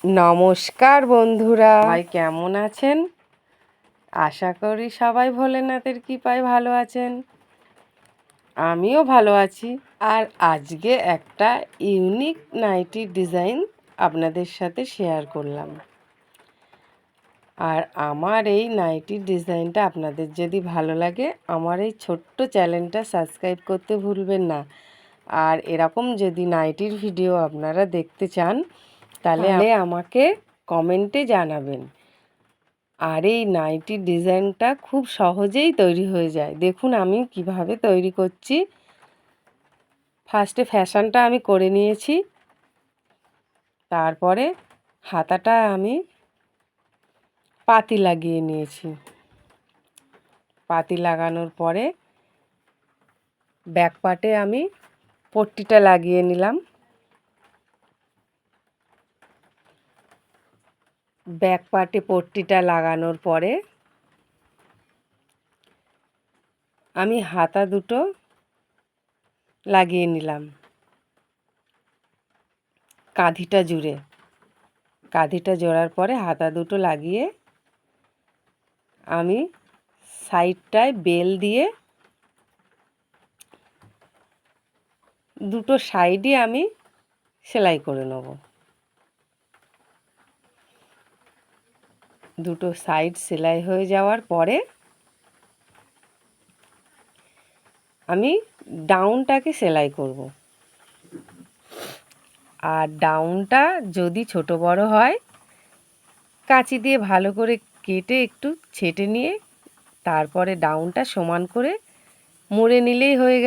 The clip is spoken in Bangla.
নমস্কার বন্ধুরা, সবাই কেমন আছেন? আশা করি সবাই ভোলেনাথের কৃপায় ভালো আছেন। আমিও ভালো আছি। আর আজকে একটা ইউনিক নাইটির ডিজাইন আপনাদের সাথে শেয়ার করলাম। আর আমার এই নাইটির ডিজাইনটা আপনাদের যদি ভালো লাগে, আমার এই ছোট্ট চ্যানেলটা সাবস্ক্রাইব করতে ভুলবেন না। আর এরকম যদি নাইটির ভিডিও আপনারা দেখতে চান তাহলে আমাকে কমেন্টে জানাবেন। আর এই নাইটির ডিজাইনটা খুব সহজেই তৈরি হয়ে যায়। দেখুন আমি কিভাবে তৈরি করছি। ফার্স্টে ফ্যাশনটা আমি করে নিয়েছি, তারপরে হাতাটা আমি পাতি লাগিয়ে নিয়েছি। পাতি লাগানোর পরে ব্যাক পার্টে আমি পট্টিটা লাগিয়ে নিলাম। ব্যাক পার্টে পট্টিটা লাগানোর পরে আমি হাতা দুটো লাগিয়ে নিলাম কাঁধিটা জুড়ে। কাঁধিটা জোড়ার পরে হাতা দুটো লাগিয়ে আমি সাইডটায় বেল দিয়ে দুটো সাইডই আমি সেলাই করে নেব। দুটো সাইড সেলাই হয়ে যাওয়ার পরে আমি ডাউনটাকে সেলাই করব। আর ডাউনটা যদি ছোট বড় হয়, কাঁচি দিয়ে ভালো করে কেটে একটু ছেটে নিয়ে তারপরে ডাউনটা সমান করে মুড়ে নিলেই হয়ে গেল।